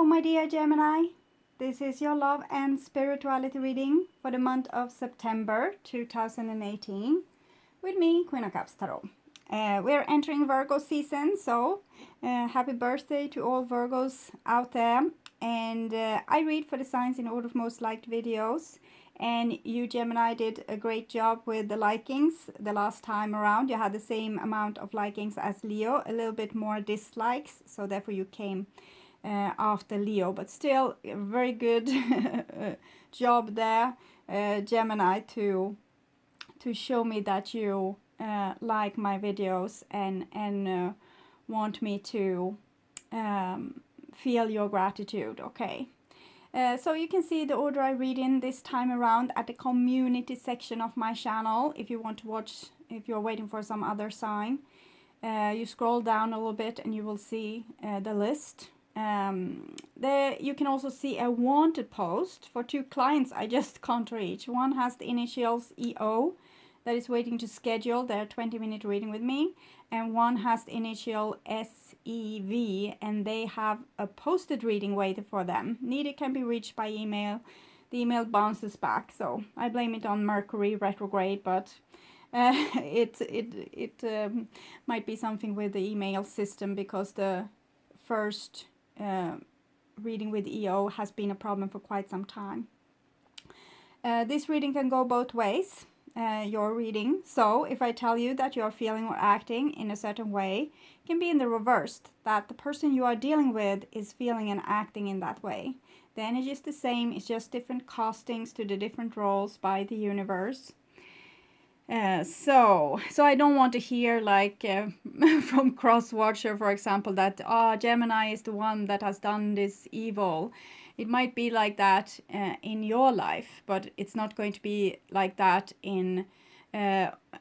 Hello, my dear Gemini. This is your love and spirituality reading for the month of September 2018 with me, Queen of Cups Tarot. We're entering Virgo season, so happy birthday to all Virgos out there. And I read for the signs in order of most liked videos. And you, Gemini, did a great job with the likings the last time around. You had the same amount of likings as Leo, a little bit more dislikes, so therefore you came after Leo, but still a very good job there, Gemini, to show me that you like my videos and want me to feel your gratitude. Okay. So you can see the order I read in this time around at the community section of my channel. If you want to watch, if you're waiting for some other sign, you scroll down a little bit and you will see the list. There you can also see a wanted post for two clients I just can't reach. One has the initials EO that is waiting to schedule their 20-minute reading with me, and one has the initial SEV and they have a posted reading waiting for them. Neither can be reached by email. The email bounces back, so I blame it on Mercury retrograde, but it might be something with the email system, because the first reading with EO has been a problem for quite some time. This reading can go both ways, your reading. So if I tell you that you're feeling or acting in a certain way, it can be in the reversed, that the person you are dealing with is feeling and acting in that way. The energy is the same, it's just different castings to the different roles by the universe. So I don't want to hear like from Crosswatcher, for example, that Gemini is the one that has done this evil. It might be like that in your life, but it's not going to be like that in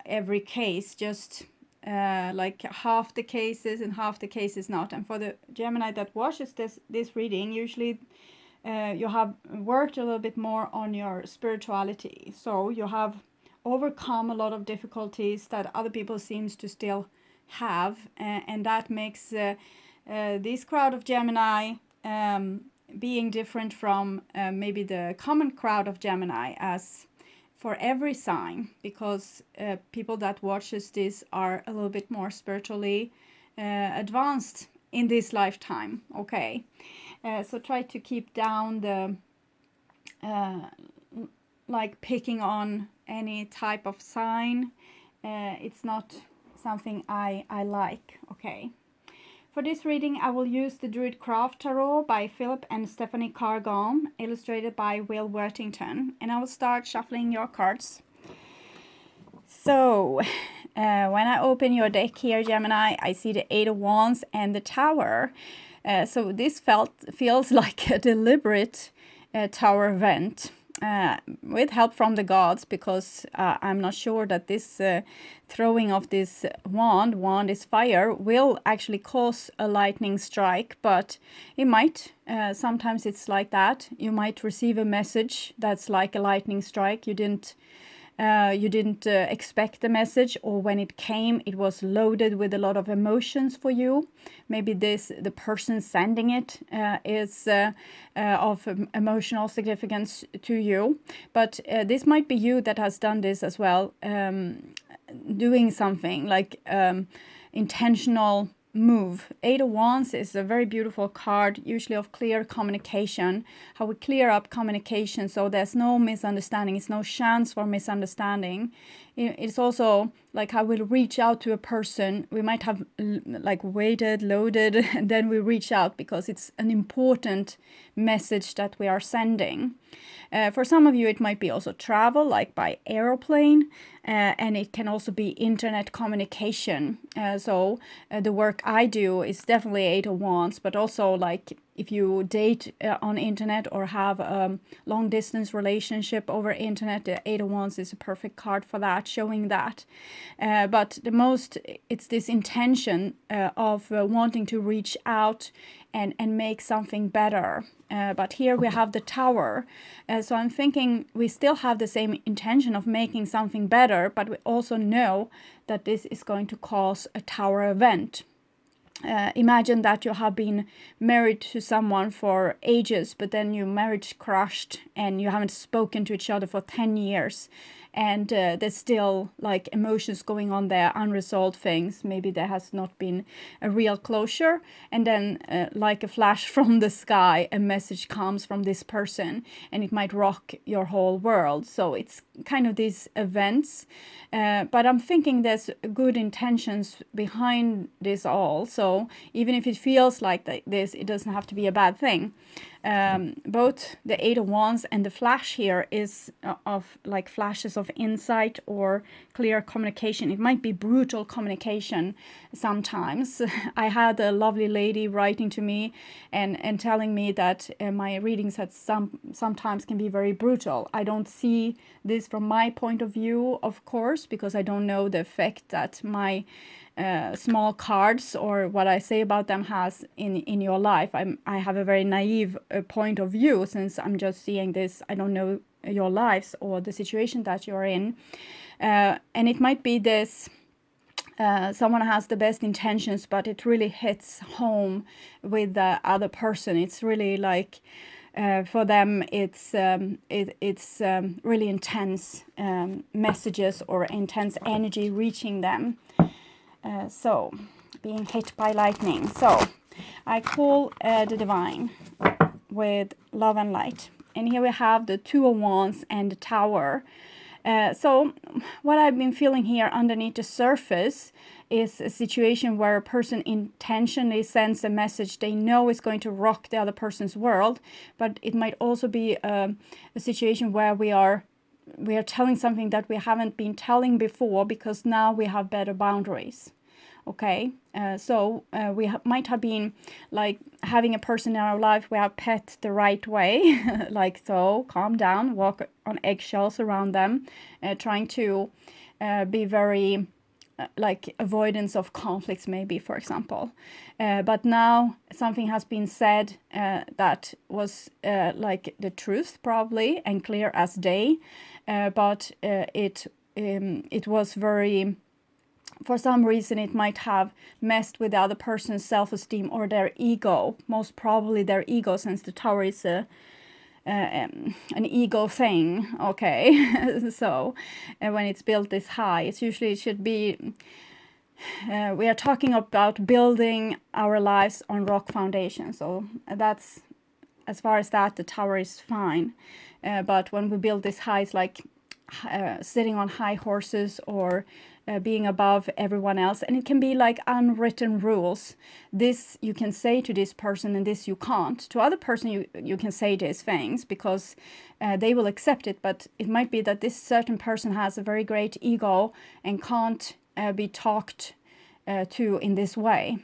every case. Just like half the cases and half the cases not. And for the Gemini that watches this reading, usually you have worked a little bit more on your spirituality. So you have overcome a lot of difficulties that other people seems to still have, and that makes this crowd of Gemini being different from maybe the common crowd of Gemini as for every sign, because people that watches this are a little bit more spiritually advanced in this lifetime. Okay, so try to keep down the like picking on any type of sign. It's not something I like. Okay. For this reading, I will use the Druid Craft Tarot by Philip and Stephanie Cargan, illustrated by Will Worthington. And I will start shuffling your cards. So, when I open your deck here, Gemini, I see the Eight of Wands and the Tower. So this feels like a deliberate tower event. With help from the gods, because I'm not sure that this throwing of this wand is fire, will actually cause a lightning strike, but it might. Sometimes it's like that. You might receive a message that's like a lightning strike. You didn't expect the message, or when it came, it was loaded with a lot of emotions for you. Maybe the person sending it is of emotional significance to you. But this might be you that has done this as well, doing something like intentional move. Eight of Wands is a very beautiful card, usually of clear communication, how we clear up communication so there's no misunderstanding, it's no chance for misunderstanding. It's also like how we'll reach out to a person. We might have like waited, loaded, and then we reach out because it's an important message that we are sending. For some of you, it might be also travel, like by aeroplane, and it can also be internet communication. So the work I do is definitely Eight of Wands, but also like if you date on internet or have a long distance relationship over internet, the Eight of Wands is a perfect card for that, showing that. But the most, it's this intention of wanting to reach out and make something better. But here we have the Tower. So I'm thinking we still have the same intention of making something better, but we also know that this is going to cause a Tower event. imagine that you have been married to someone for ages, but then your marriage crashed and you haven't spoken to each other for 10 years. And there's still like emotions going on there, unresolved things. Maybe there has not been a real closure. And then like a flash from the sky, a message comes from this person and it might rock your whole world. So it's kind of these events. But I'm thinking there's good intentions behind this all. So even if it feels like this, it doesn't have to be a bad thing. Both the Eight of Wands and the flash here is of like flashes of insight or clear communication. It might be brutal communication sometimes. I had a lovely lady writing to me and telling me that my readings had sometimes can be very brutal. I don't see this from my point of view, of course, because I don't know the effect that my small cards or what I say about them has in your life. I have a very naive point of view, since I'm just seeing this. I don't know your lives or the situation that you're in, and it might be this someone has the best intentions, but it really hits home with the other person. It's really like for them it's really intense messages or intense energy reaching them. So, being hit by lightning. So, I call the divine with love and light. And here we have the Two of Wands and the Tower. So, what I've been feeling here underneath the surface is a situation where a person intentionally sends a message they know is going to rock the other person's world. But it might also be a situation where we are telling something that we haven't been telling before, because now we have better boundaries. Okay, so we might have been like having a person in our life we have pet the right way, like so, calm down, walk on eggshells around them, trying to be very like avoidance of conflicts, maybe, for example. But now something has been said that was like the truth probably and clear as day, but it was very, for some reason it might have messed with the other person's self-esteem or their ego, most probably their ego, since the Tower is an ego thing. Okay, so when it's built this high, it should be we are talking about building our lives on rock foundation. So that's, as far as that, the Tower is fine. But when we build this high, it's like sitting on high horses or being above everyone else. And it can be like unwritten rules. This you can say to this person and this you can't. To other person you can say these things because they will accept it. But it might be that this certain person has a very great ego and can't be talked to in this way.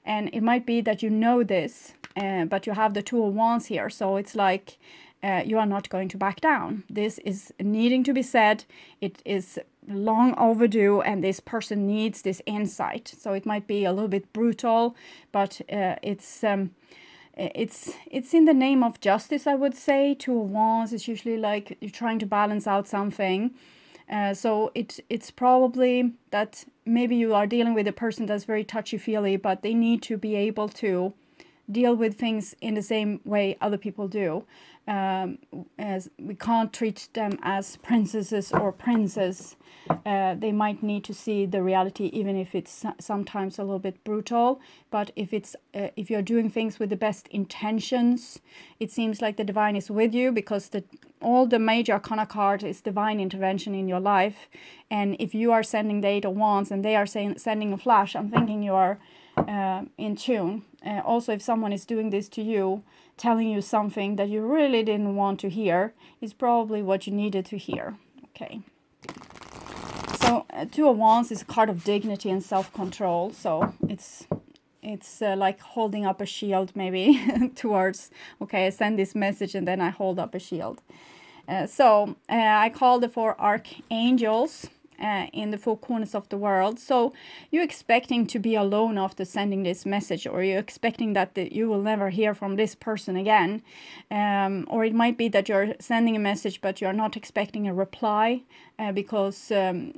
And it might be that you know this, but you have the Two of Wands here. So it's like you are not going to back down. This is needing to be said. It is long overdue, and this person needs this insight. So it might be a little bit brutal, but it's in the name of justice, I would say. Two of Wands is usually like you're trying to balance out something. So it's probably that maybe you are dealing with a person that's very touchy-feely, but they need to be able to deal with things in the same way other people do. As we can't treat them as princesses or princes. They might need to see the reality, even if it's sometimes a little bit brutal. But if you're doing things with the best intentions, it seems like the divine is with you, because all the major arcana card is divine intervention in your life. And if you are sending the Eight of Wands and they are sending a flash, I'm thinking you are in tune. Also, if someone is doing this to you, telling you something that you really didn't want to hear, is probably what you needed to hear. Okay. So Two of Wands is a card of dignity and self-control. So it's like holding up a shield, maybe towards, okay, I send this message and then I hold up a shield. So I call the four archangels, in the four corners of the world. So you're expecting to be alone after sending this message, or you're expecting that you will never hear from this person again. Or it might be that you're sending a message but you're not expecting a reply because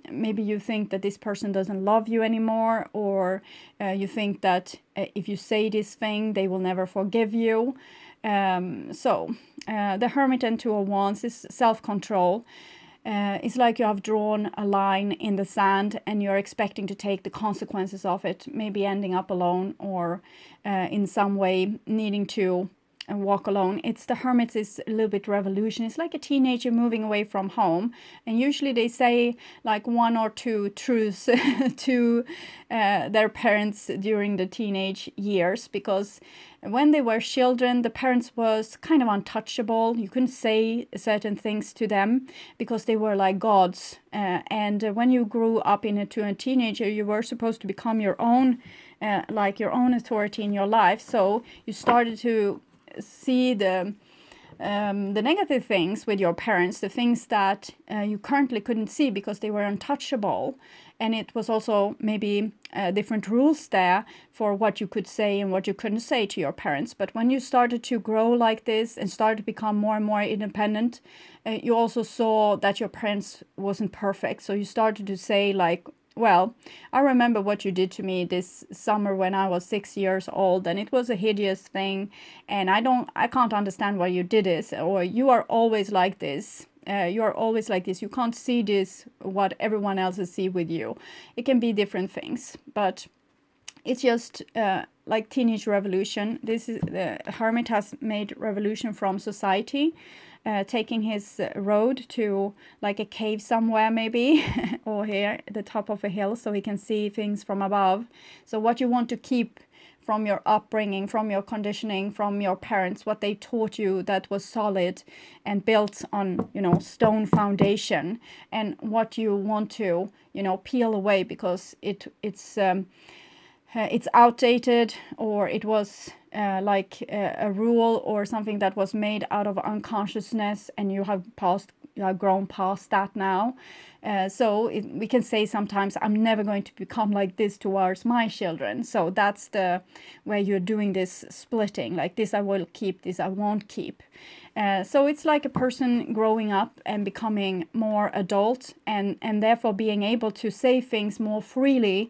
maybe you think that this person doesn't love you anymore, or you think that if you say this thing they will never forgive you. The Hermit and Two of Wands is self-control. It's like you have drawn a line in the sand and you're expecting to take the consequences of it, maybe ending up alone, or in some way needing to walk alone. The Hermit is a little bit revolution. It's like a teenager moving away from home, and usually they say like one or two truths to their parents during the teenage years, because when they were children the parents was kind of untouchable. You couldn't say certain things to them because they were like gods, and when you grew up into a teenager you were supposed to become your own authority in your life. So you started to see the negative things with your parents, the things that you currently couldn't see because they were untouchable. And it was also maybe different rules there for what you could say and what you couldn't say to your parents. But when you started to grow like this and started to become more and more independent, you also saw that your parents wasn't perfect. So you started to say like, well, I remember what you did to me this summer when I was 6 years old, and it was a hideous thing, and I can't understand why you did this, or you are always like this. You are always like this. You can't see this, what everyone else see with you. It can be different things, but it's just like teenage revolution. This is the Hermit has made revolution from society. Taking his road to like a cave somewhere maybe, or here at the top of a hill so he can see things from above. So what you want to keep from your upbringing, from your conditioning, from your parents, what they taught you that was solid and built on, stone foundation, and what you want to, peel away because it's outdated, or it was like a rule or something that was made out of unconsciousness, and you have grown past that now. We can say sometimes, I'm never going to become like this towards my children. So that's the way you're doing this splitting, like this I will keep, this I won't keep. So it's like a person growing up and becoming more adult, and therefore being able to say things more freely,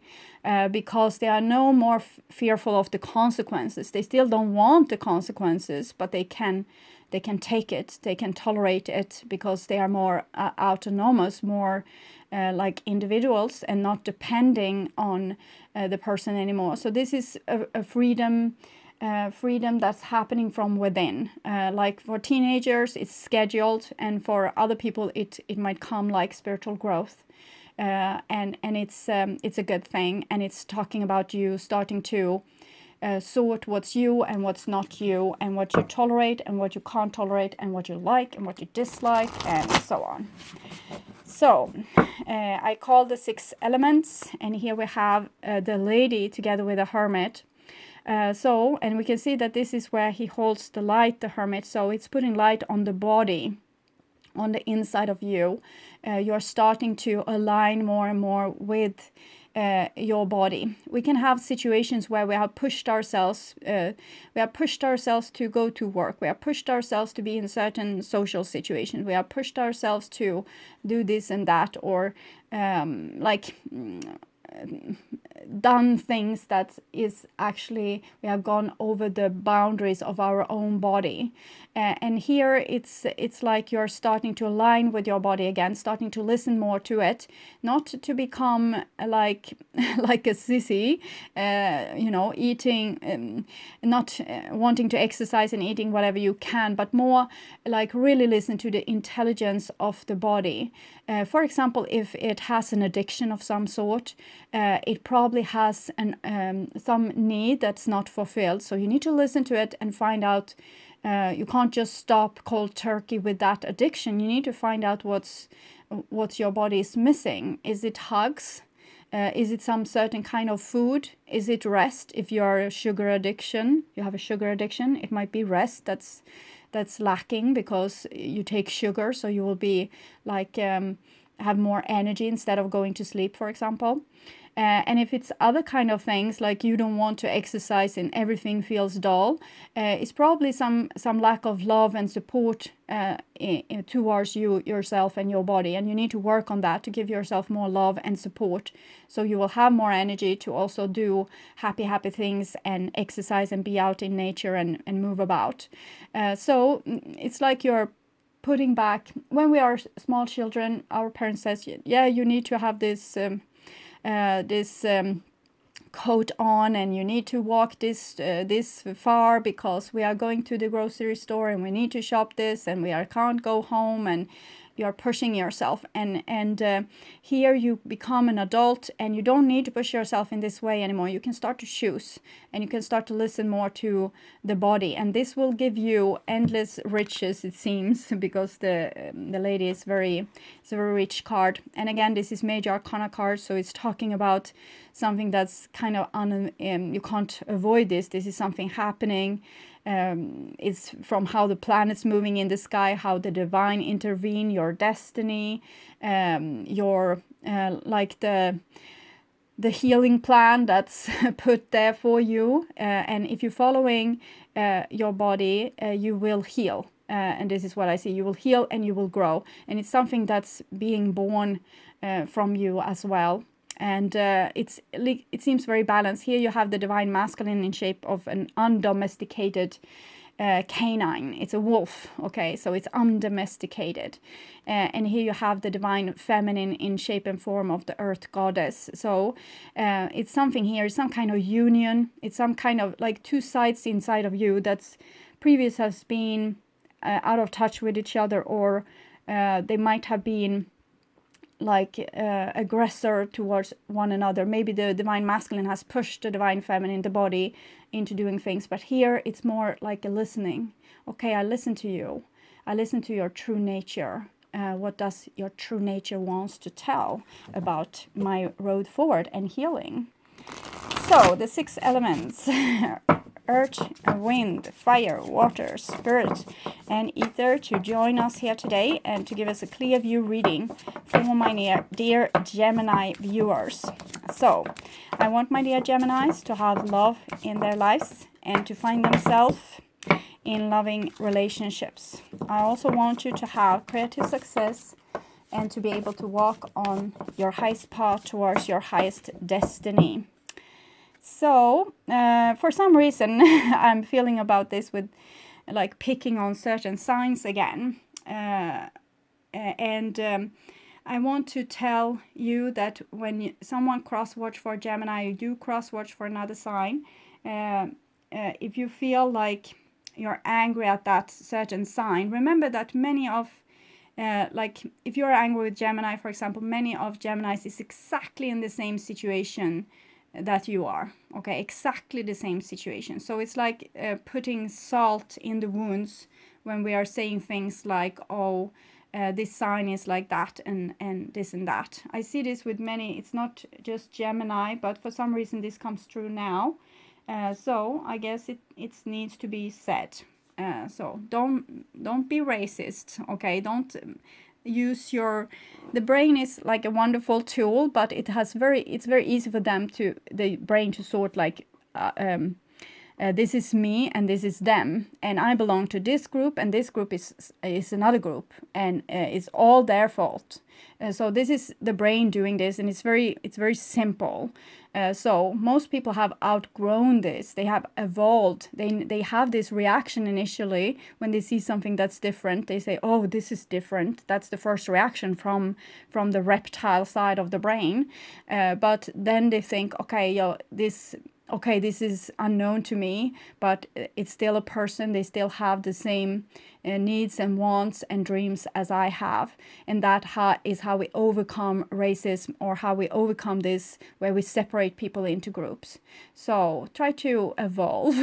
because they are no more fearful of the consequences. They still don't want the consequences, but they can take it, they can tolerate it, because they are more autonomous, more like individuals, and not depending on the person anymore. So this is a freedom that's happening from within. Like for teenagers it's scheduled, and for other people it might come like spiritual growth. And it's a good thing, and it's talking about you starting to sort what's you and what's not you, and what you tolerate and what you can't tolerate, and what you like and what you dislike, and so on. So I call the 6 elements, and here we have the lady together with the Hermit. And we can see that this is where he holds the light, the Hermit. So it's putting light on the body, on the inside of you. You're starting to align more and more with your body. We can have situations where we have pushed ourselves. We have pushed ourselves to go to work. We have pushed ourselves to be in certain social situations. We have pushed ourselves to do this and that, or done things that is actually, we have gone over the boundaries of our own body. And here it's like you're starting to align with your body again, starting to listen more to it, not to become like a sissy, eating, not wanting to exercise and eating whatever you can, but more like really listen to the intelligence of the body. For example, if it has an addiction of some sort, it probably has some need that's not fulfilled. So you need to listen to it and find out. You can't just stop cold turkey with that addiction. You need to find out what's your body is missing. Is it hugs? Is it some certain kind of food? Is it rest? If you have a sugar addiction, it might be rest that's lacking because you take sugar. So you will be like have more energy instead of going to sleep, for example. And if it's other kind of things, like you don't want to exercise and everything feels dull, it's probably some lack of love and support towards yourself and your body. And you need to work on that to give yourself more love and support. So you will have more energy to also do happy things and exercise and be out in nature and move about. So it's like you're putting back. When we are small children, our parents says, yeah, you need to have this coat on, and you need to walk this far because we are going to the grocery store, and we need to shop this, and can't go home, and you're pushing yourself. And here you become an adult, and you don't need to push yourself in this way anymore. You can start to choose, and you can start to listen more to the body, and this will give you endless riches, it seems, because the lady is it's a very rich card. And again, this is major arcana card, so it's talking about something that's kind of you can't avoid this. This is something happening. It's from how the planets moving in the sky, how the divine intervene, your destiny, your like the healing plan that's put there for you. And if you're following your body, you will heal. And this is what I see. You will heal and you will grow. And it's something that's being born from you as well. And it seems very balanced. Here you have the divine masculine in shape of an undomesticated canine. It's a wolf, okay? So it's undomesticated. And here you have the divine feminine in shape and form of the earth goddess. So it's something here, some kind of union. It's some kind of like two sides inside of you that's previous has been out of touch with each other, or they might have been like aggressor towards one another. Maybe the divine masculine has pushed the divine feminine, the body, into doing things. But here it's more like a listening. Okay, I listen to you. I listen to your true nature. What does your true nature wants to tell about my road forward and healing? So the 6 elements: earth, wind, fire, water, spirit, and ether, to join us here today and to give us a clear view reading for my dear Gemini viewers. So I want my dear Geminis to have love in their lives and to find themselves in loving relationships. I also want you to have creative success and to be able to walk on your highest path towards your highest destiny. So for some reason I'm feeling about this with like picking on certain signs again, and I want to tell you that when someone cross-watch for Gemini, you do cross-watch for another sign. If you feel like you're angry at that certain sign, remember that many of like if you're angry with Gemini, for example, many of Geminis is exactly in the same situation that you are, okay, exactly the same situation. So it's like putting salt in the wounds when we are saying things like, oh, this sign is like that and this and that. I see this with many. It's not just Gemini, but for some reason this comes true now. So I guess it needs to be said. So don't be racist, okay? Don't use the brain is like a wonderful tool, but it's very easy for the brain to sort like this is me and this is them, and I belong to this group, and this group is another group, and it's all their fault. So this is the brain doing this, and it's very simple. So most people have outgrown this. They have evolved. They have this reaction initially when they see something that's different. They say, "Oh, this is different." That's the first reaction from the reptile side of the brain. But then they think, "Okay, this is unknown to me, but it's still a person. They still have the same needs and wants and dreams as I have." And that is how we overcome racism, or how we overcome this, where we separate people into groups. So try to evolve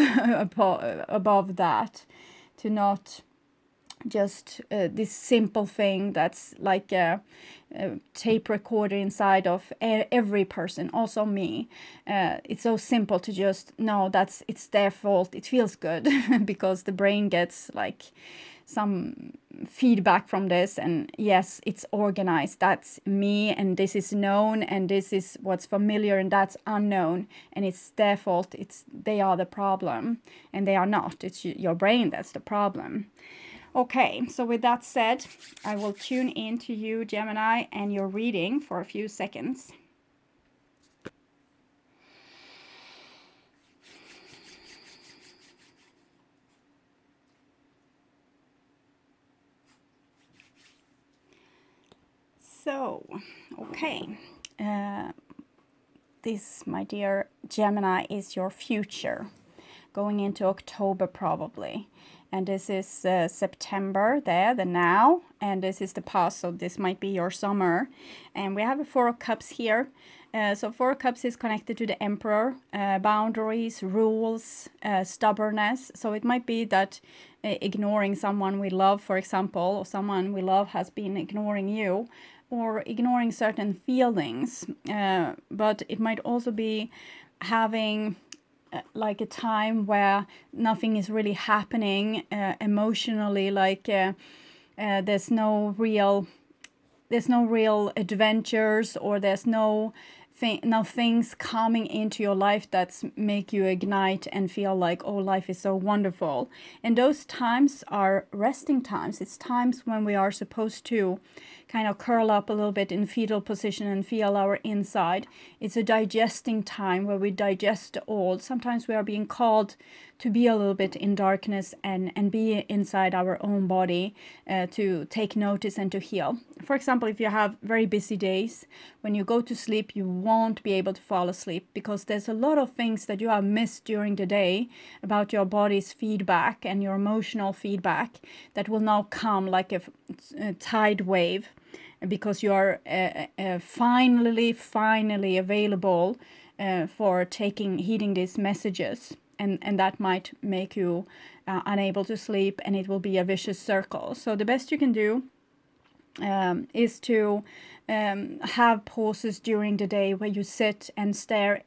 above that, to not just this simple thing that's like a tape recorder inside of every person, also me. It's so simple to just know it's their fault. It feels good because the brain gets like some feedback from this, and yes, it's organized, that's me, and this is known, and this is what's familiar, and that's unknown, and it's their fault, they are the problem, and they are not, it's your brain that's the problem. Okay, so with that said, I will tune in to you, Gemini, and your reading for a few seconds. So, okay, this, my dear Gemini, is your future, going into October probably. And this is September there, the now, and this is the past, so this might be your summer. And we have a Four of Cups here. So Four of Cups is connected to the Emperor, boundaries, rules, stubbornness. So it might be that ignoring someone we love, for example, or someone we love has been ignoring you, or ignoring certain feelings. But it might also be having like a time where nothing is really happening emotionally, like there's no real adventures, or there's no things coming into your life that make you ignite and feel like, oh, life is so wonderful. And those times are resting times. It's times when we are supposed to kind of curl up a little bit in fetal position and feel our inside. It's a digesting time where we digest the old. Sometimes we are being called to be a little bit in darkness and be inside our own body, to take notice and to heal. For example, if you have very busy days, when you go to sleep, you won't be able to fall asleep because there's a lot of things that you have missed during the day about your body's feedback and your emotional feedback that will now come like a tide wave, because you are finally available for heeding these messages. And that might make you unable to sleep, and it will be a vicious circle. So the best you can do is to have pauses during the day where you sit and stare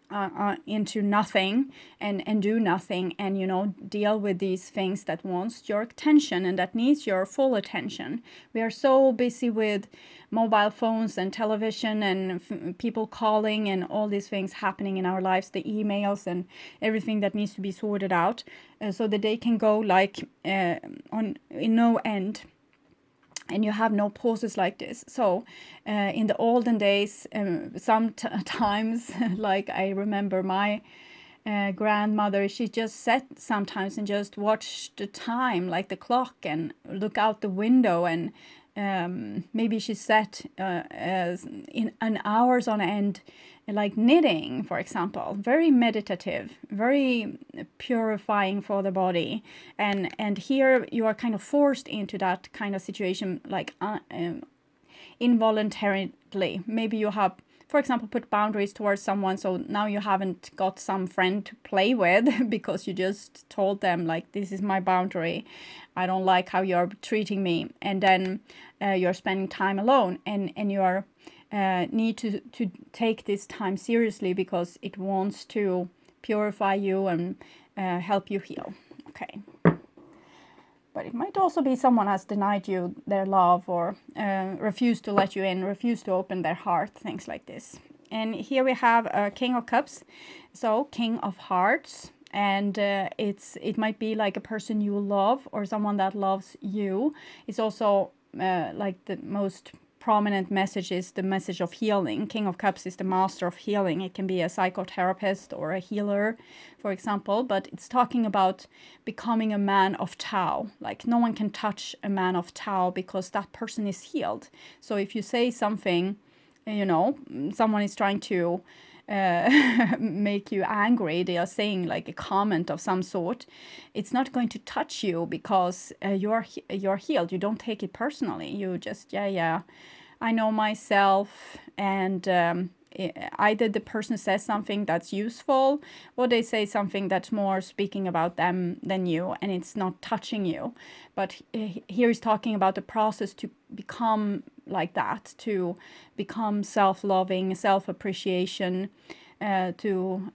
into nothing and do nothing, and, you know, deal with these things that wants your attention and that needs your full attention. We are so busy with mobile phones and television and people calling and all these things happening in our lives, the emails and everything that needs to be sorted out, so the day can go like in no end. And you have no pauses like this. So in the olden days, sometimes, like I remember my grandmother, she just sat sometimes and just watched the time, like the clock, and look out the window, and maybe she sat in an hours on end, like knitting, for example. Very meditative, very purifying for the body. And here you are kind of forced into that kind of situation, like involuntarily. Maybe you have, for example, put boundaries towards someone, so now you haven't got some friend to play with because you just told them, like, this is my boundary, I don't like how you're treating me. And then you're spending time alone, and you are need to take this time seriously because it wants to purify you and help you heal. Okay. But it might also be someone has denied you their love, or refused to let you in, refused to open their heart, things like this. And here we have a King of Cups, so King of Hearts. And it might be like a person you love or someone that loves you. It's also like the most prominent message is the message of healing. King of Cups is the master of healing. It can be a psychotherapist or a healer, for example, but it's talking about becoming a man of Tao. Like, no one can touch a man of Tao because that person is healed. So if you say something, you know, someone is trying to make you angry, they are saying like a comment of some sort, it's not going to touch you because you're healed. You don't take it personally. You just, yeah, I know myself, and either the person says something that's useful, or they say something that's more speaking about them than you, and it's not touching you. But here he's talking about the process to become like that, to become self-loving, self-appreciation, to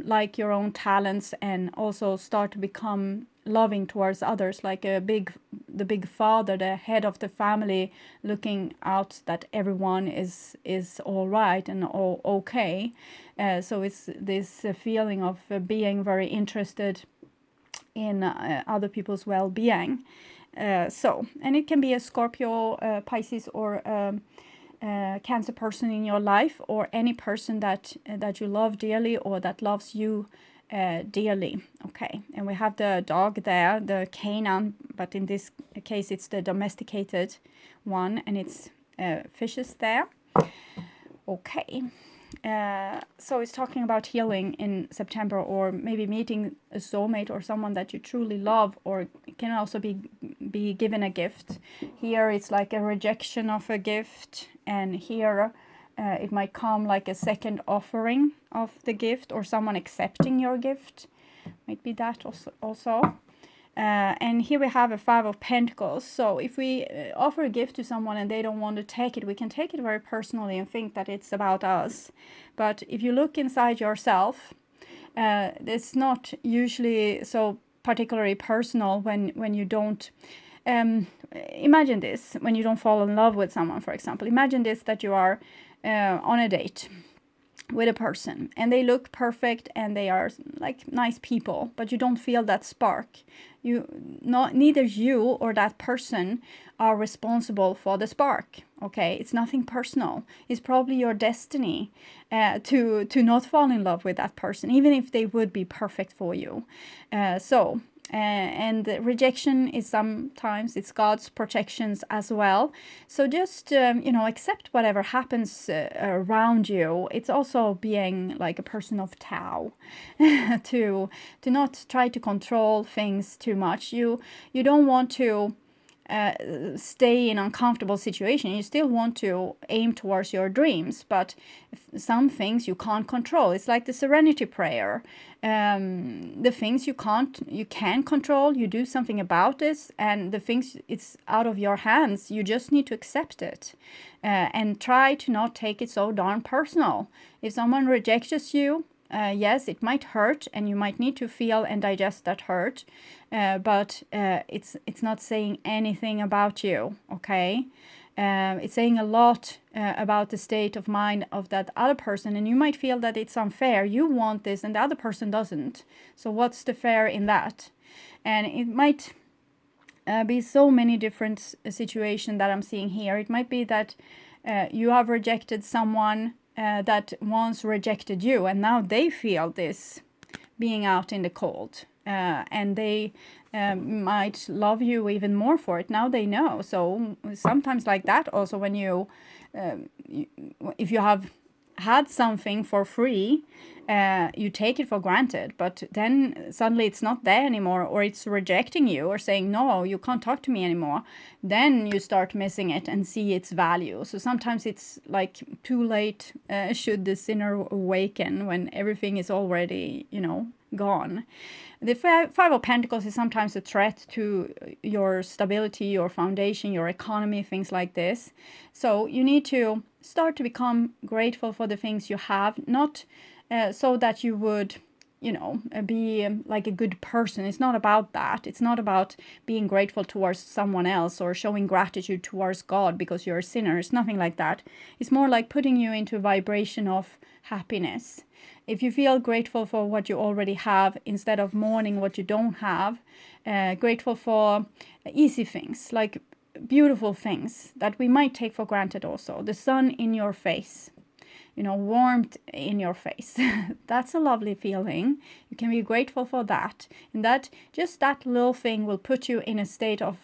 like your own talents, and also start to become loving towards others, like the big father, the head of the family, looking out that everyone is all right and all okay. So it's this feeling of being very interested in other people's well-being. And it can be a Scorpio, Pisces, or Cancer person in your life, or any person that you love dearly or that loves you dearly. Okay, and we have the dog there, the canine, but in this case it's the domesticated one, and it's fishes there. Okay. So it's talking about healing in September, or maybe meeting a soulmate or someone that you truly love, or it can also be given a gift. Here it's like a rejection of a gift, and here it might come like a second offering of the gift, or someone accepting your gift. Might be that also. And here we have a 5 of Pentacles. So if we offer a gift to someone and they don't want to take it, we can take it very personally and think that it's about us. But if you look inside yourself, it's not usually so particularly personal when you don't... imagine this, when you don't fall in love with someone, for example. Imagine this, that you are on a date with a person and they look perfect and they are like nice people, but you don't feel that spark. Neither you or that person are responsible for the spark. Okay, it's nothing personal. It's probably your destiny to not fall in love with that person, even if they would be perfect for you. And rejection is sometimes it's God's protections as well. So just accept whatever happens around you. It's also being like a person of Tao, to not try to control things too much. You don't want to stay in uncomfortable situation. You still want to aim towards your dreams, but some things you can't control. It's like the serenity prayer. The things you can control, you do something about this, and the things it's out of your hands, you just need to accept it and try to not take it so darn personal. If someone rejects you, yes, it might hurt, and you might need to feel and digest that hurt, but it's not saying anything about you, okay? It's saying a lot about the state of mind of that other person, and you might feel that it's unfair. You want this and the other person doesn't. So what's the fair in that? And it might be so many different situations that I'm seeing here. It might be that you have rejected someone that once rejected you, and now they feel this being out in the cold, and they might love you even more for it. Now they know. So sometimes like that also, when if you have had something for free, you take it for granted, but then suddenly it's not there anymore, or it's rejecting you or saying, no, you can't talk to me anymore. Then you start missing it and see its value. So sometimes it's like too late, should the sinner awaken, when everything is already, gone. The 5 of Pentacles is sometimes a threat to your stability, your foundation, your economy, things like this. So you need to start to become grateful for the things you have, not so that you would, be like a good person. It's not about that. It's not about being grateful towards someone else or showing gratitude towards God because you're a sinner. It's nothing like that. It's more like putting you into a vibration of happiness. If you feel grateful for what you already have instead of mourning what you don't have, grateful for easy things, like beautiful things that we might take for granted also. The sun in your face, warmth in your face. That's a lovely feeling. You can be grateful for that. And that little thing will put you in a state of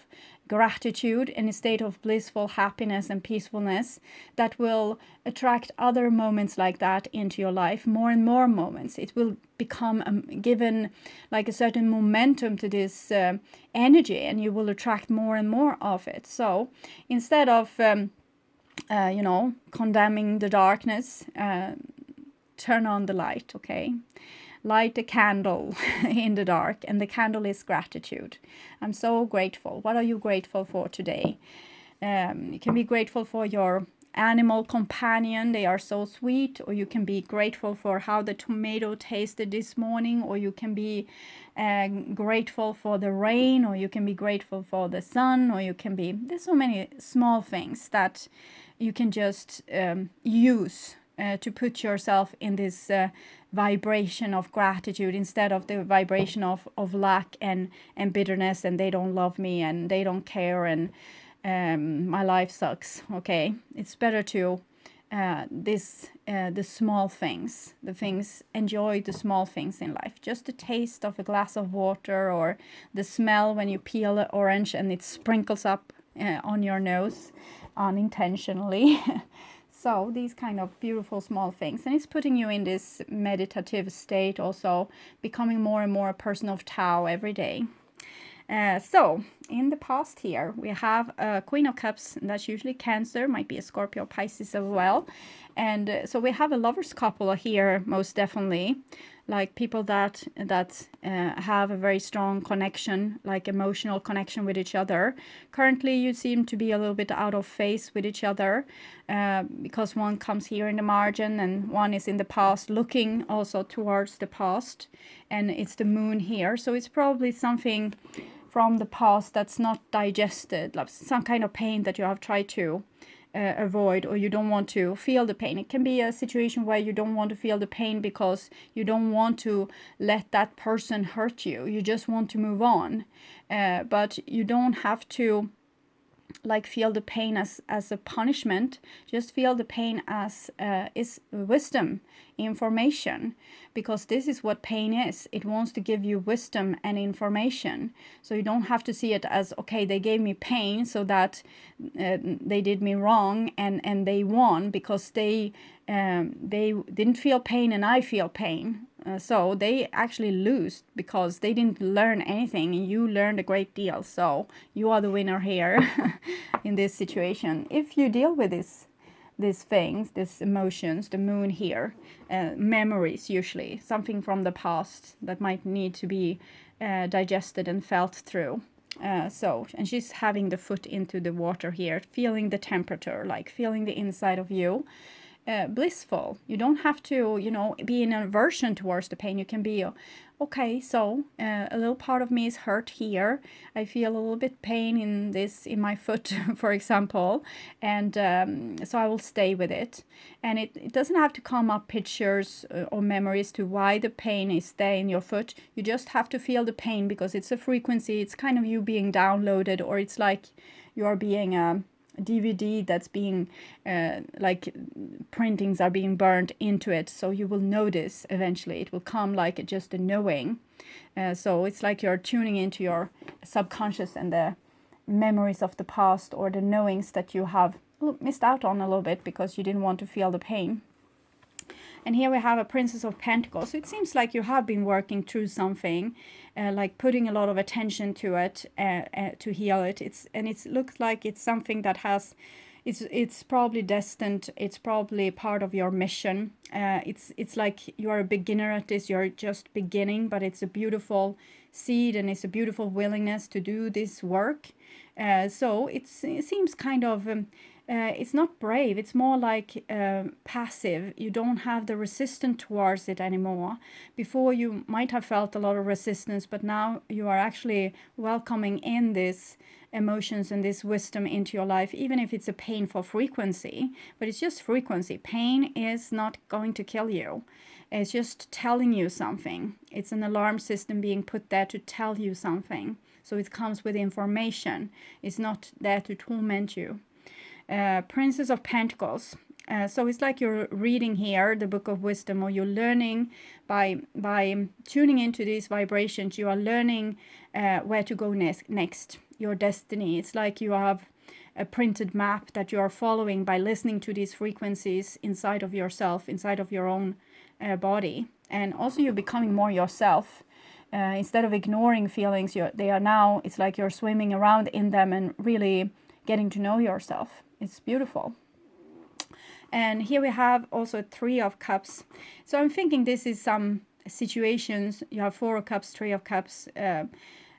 gratitude, in a state of blissful happiness and peacefulness that will attract other moments like that into your life, more and more moments. It will become given like a certain momentum to this energy, and you will attract more and more of it. So instead of condemning the darkness, turn on the light, okay? Light a candle in the dark, and the candle is gratitude. I'm so grateful. What are you grateful for today? You can be grateful for your animal companion. They are so sweet. Or you can be grateful for how the tomato tasted this morning, or you can be grateful for the rain, or you can be grateful for the sun, or you can be, there's so many small things that you can just use to put yourself in this vibration of gratitude instead of the vibration of lack and bitterness, and they don't love me and they don't care and my life sucks. Okay, it's better to the small things, enjoy the small things in life. Just the taste of a glass of water, or the smell when you peel an orange and it sprinkles up on your nose unintentionally. So these kind of beautiful small things, and it's putting you in this meditative state, also becoming more and more a person of Tao every day. So in the past here we have a Queen of Cups, and that's usually Cancer, might be a Scorpio, Pisces as well. And so we have a lovers couple here, most definitely, like people that have a very strong connection, like emotional connection with each other. Currently you seem to be a little bit out of phase with each other, because one comes here in the margin and one is in the past, looking also towards the past, and it's the moon here. So it's probably something from the past that's not digested, like some kind of pain that you have tried to avoid, or you don't want to feel the pain. It can be a situation where you don't want to feel the pain because you don't want to let that person hurt you. You just want to move on, but you don't have to like feel the pain as a punishment. Just feel the pain as is wisdom, information, because this is what pain is. It wants to give you wisdom and information. So you don't have to see it as, okay, they gave me pain so that they did me wrong and they won because they didn't feel pain and I feel pain. So they actually lose because they didn't learn anything and you learned a great deal. So you are the winner here in this situation. If you deal with these things, these emotions, the moon here, memories usually, something from the past that might need to be digested and felt through. And she's having the foot into the water here, feeling the temperature, like feeling the inside of you. Blissful. You don't have to, be in aversion towards the pain. You can be, okay, so a little part of me is hurt here. I feel a little bit pain in my foot, for example, and so I will stay with it. And it doesn't have to come up pictures or memories to why the pain is there in your foot. You just have to feel the pain because it's a frequency. It's kind of you being downloaded, or it's like you are being DVD that's being like printings are being burned into it, so you will notice eventually. It will come like just a knowing, so it's like you're tuning into your subconscious and the memories of the past, or the knowings that you have missed out on a little bit because you didn't want to feel the pain. And here we have a Princess of Pentacles. So it seems like you have been working through something, like putting a lot of attention to it to heal it. It looks like it's something that it's probably destined. It's probably part of your mission. It's like you are a beginner at this. You're just beginning, but it's a beautiful seed and it's a beautiful willingness to do this work. So it seems kind of. It's not brave, it's more like passive. You don't have the resistance towards it anymore. Before you might have felt a lot of resistance, but now you are actually welcoming in this emotions and this wisdom into your life, even if it's a painful frequency. But it's just frequency. Pain is not going to kill you. It's just telling you something. It's an alarm system being put there to tell you something. So it comes with information. It's not there to torment you. Princess of Pentacles. So it's like you're reading here the Book of Wisdom, or you're learning by tuning into these vibrations. You are learning where to go next, your destiny. It's like you have a printed map that you are following by listening to these frequencies inside of yourself, inside of your own body. And also you're becoming more yourself. Instead of ignoring feelings, it's like you're swimming around in them and really getting to know yourself. It's beautiful. And here we have also 3 of Cups. So I'm thinking this is some situations. You have 4 of Cups, 3 of Cups, the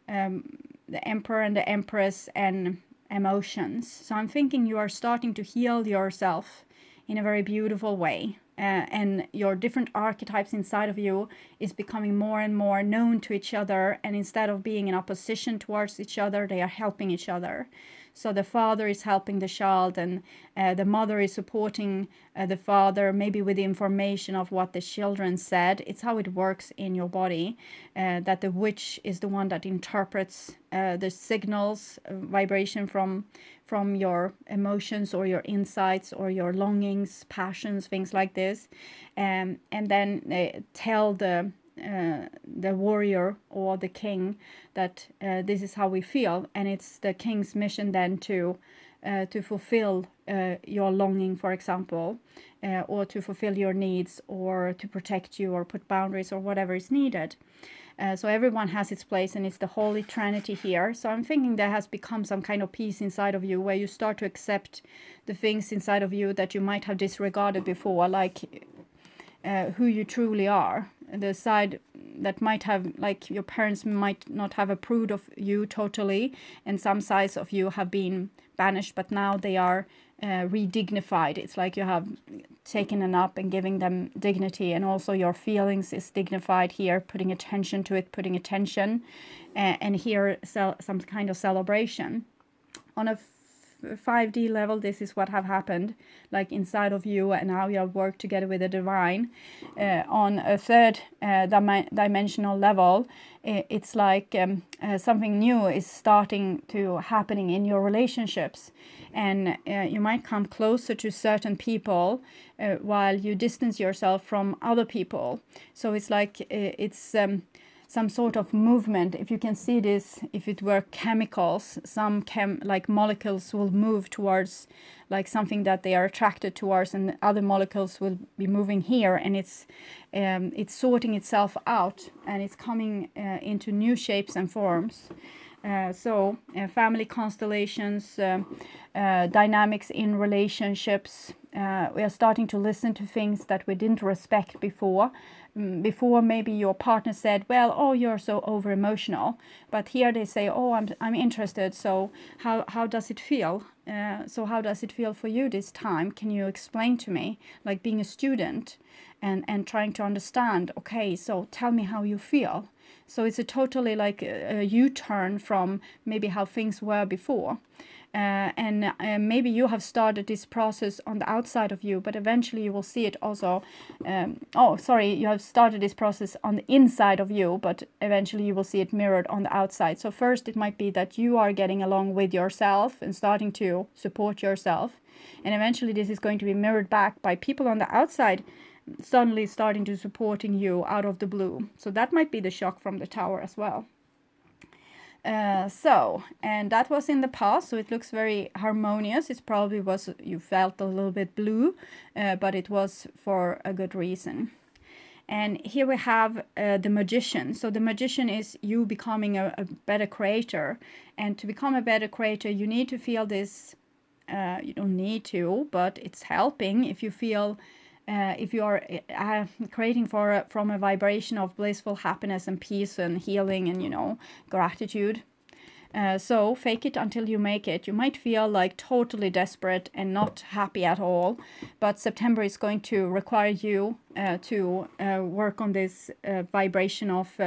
Emperor and the Empress, and emotions. So I'm thinking you are starting to heal yourself in a very beautiful way. And your different archetypes inside of you is becoming more and more known to each other. And instead of being in opposition towards each other, they are helping each other. So the father is helping the child, and the mother is supporting the father, maybe with the information of what the children said. It's how it works in your body, that the witch is the one that interprets the signals, vibration from your emotions or your insights or your longings, passions, things like this, and then tell the warrior or the king that this is how we feel, and it's the king's mission then to fulfill your longing, for example, or to fulfill your needs, or to protect you, or put boundaries, or whatever is needed. So everyone has its place, and it's the Holy Trinity here. So I'm thinking there has become some kind of peace inside of you, where you start to accept the things inside of you that you might have disregarded before, like who you truly are. The side that might have, like, your parents might not have approved of you totally, and some sides of you have been banished, but now they are redignified. It's like you have taken them up and giving them dignity, and also your feelings is dignified here, putting attention to it, putting attention, and here some kind of celebration. On a 5D level, this is what have happened, like inside of you, and how you have worked together with the divine. On a third dimensional level, it's like something new is starting to happening in your relationships, and you might come closer to certain people while you distance yourself from other people. So it's like it's some sort of movement. If you can see this, if it were chemicals, some like molecules will move towards like something that they are attracted towards, and other molecules will be moving here, and it's sorting itself out, and it's coming into new shapes and forms. So family constellations, dynamics in relationships. We are starting to listen to things that we didn't respect before. Before, maybe your partner said, well, oh, you're so over emotional, but here they say, oh, I'm interested, so how does it feel? So how does it feel for you this time? Can you explain to me? Like being a student and trying to understand, okay, so tell me how you feel. So it's a totally like a U-turn from maybe how things were before. And maybe you have started this process on the outside of you, but eventually you will see it also. You have started this process on the inside of you, but eventually you will see it mirrored on the outside. So first it might be that you are getting along with yourself and starting to support yourself. And eventually this is going to be mirrored back by people on the outside suddenly starting to supporting you out of the blue. So that might be the shock from the tower as well. And that was in the past, so it looks very harmonious. It probably was, you felt a little bit blue, but it was for a good reason. And here we have the magician. So the magician is you becoming a better creator. And to become a better creator, you need to feel this, you don't need to, but it's helping if you feel if you are creating from a vibration of blissful happiness and peace and healing and, gratitude. So fake it until you make it. You might feel like totally desperate and not happy at all, but September is going to require you to work on this vibration of